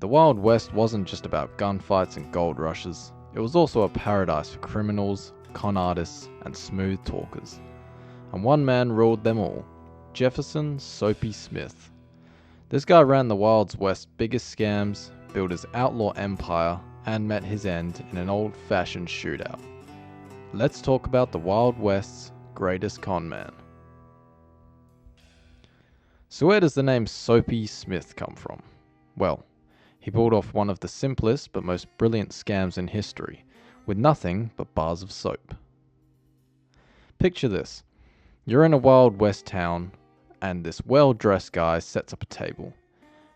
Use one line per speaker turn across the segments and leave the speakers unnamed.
The Wild West wasn't just about gunfights and gold rushes, it was also a paradise for criminals, con artists, and smooth talkers. And one man ruled them all, Jefferson Soapy Smith. This guy ran the Wild West's biggest scams, built his outlaw empire, and met his end in an old-fashioned shootout. Let's talk about the Wild West's greatest con man. So where does the name Soapy Smith come from? Well, he pulled off one of the simplest but most brilliant scams in history, with nothing but bars of soap. Picture this. You're in a Wild West town, and this well-dressed guy sets up a table.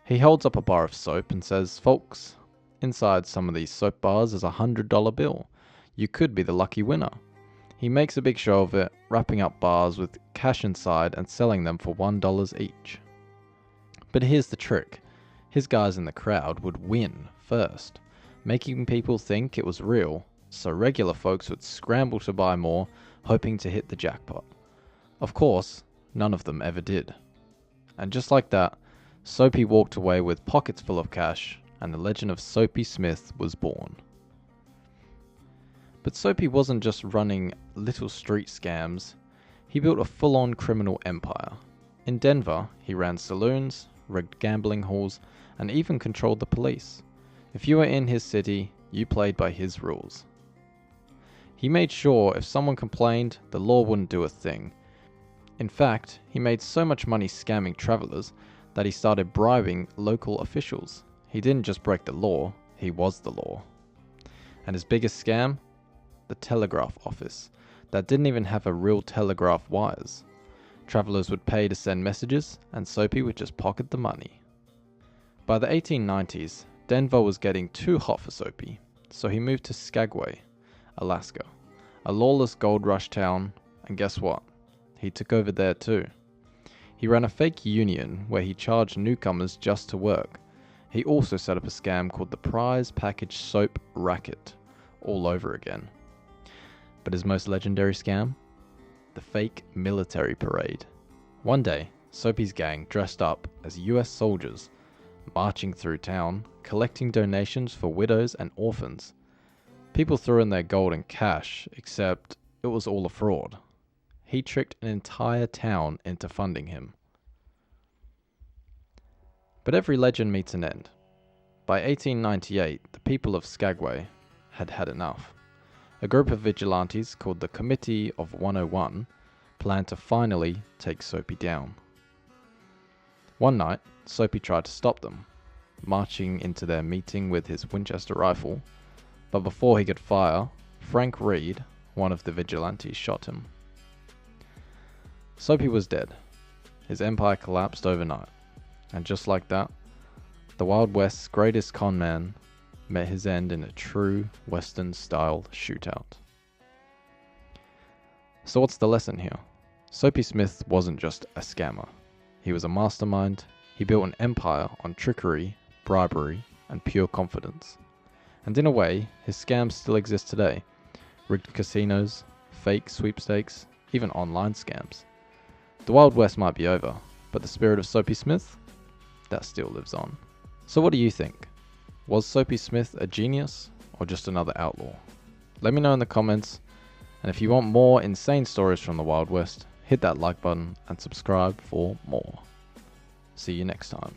He holds up a bar of soap and says, "Folks, inside some of these soap bars is a $100 bill. You could be the lucky winner." He makes a big show of it, wrapping up bars with cash inside and selling them for $1 each. But here's the trick. His guys in the crowd would win first, making people think it was real, so regular folks would scramble to buy more, hoping to hit the jackpot. Of course, none of them ever did. And just like that, Soapy walked away with pockets full of cash, and the legend of Soapy Smith was born. But Soapy wasn't just running little street scams, he built a full-on criminal empire. In Denver, he ran saloons, rigged gambling halls, and even controlled the police. If you were in his city, you played by his rules. He made sure if someone complained, the law wouldn't do a thing. In fact, he made so much money scamming travelers that he started bribing local officials. He didn't just break the law, he was the law. And his biggest scam? The telegraph office, that didn't even have a real telegraph wires. Travelers would pay to send messages, and Soapy would just pocket the money. By the 1890s, Denver was getting too hot for Soapy, so he moved to Skagway, Alaska, a lawless gold rush town, and guess what? He took over there too. He ran a fake union where he charged newcomers just to work. He also set up a scam called the Prize Package Soap Racket, all over again. But his most legendary scam? The fake military parade. One day, Soapy's gang dressed up as US soldiers, marching through town, collecting donations for widows and orphans. People threw in their gold and cash, except it was all a fraud. He tricked an entire town into funding him. But every legend meets an end. By 1898, the people of Skagway had had enough. A group of vigilantes called the Committee of 101 planned to finally take Soapy down. One night, Soapy tried to stop them, marching into their meeting with his Winchester rifle, but before he could fire, Frank Reed, one of the vigilantes, shot him. Soapy was dead. His empire collapsed overnight, and just like that, the Wild West's greatest con man met his end in a true Western-style shootout. So what's the lesson here? Soapy Smith wasn't just a scammer. He was a mastermind. He built an empire on trickery, bribery, and pure confidence. And in a way, his scams still exist today. Rigged casinos, fake sweepstakes, even online scams. The Wild West might be over, but the spirit of Soapy Smith? That still lives on. So what do you think? Was Soapy Smith a genius, or just another outlaw? Let me know in the comments, and if you want more insane stories from the Wild West, hit that like button and subscribe for more. See you next time.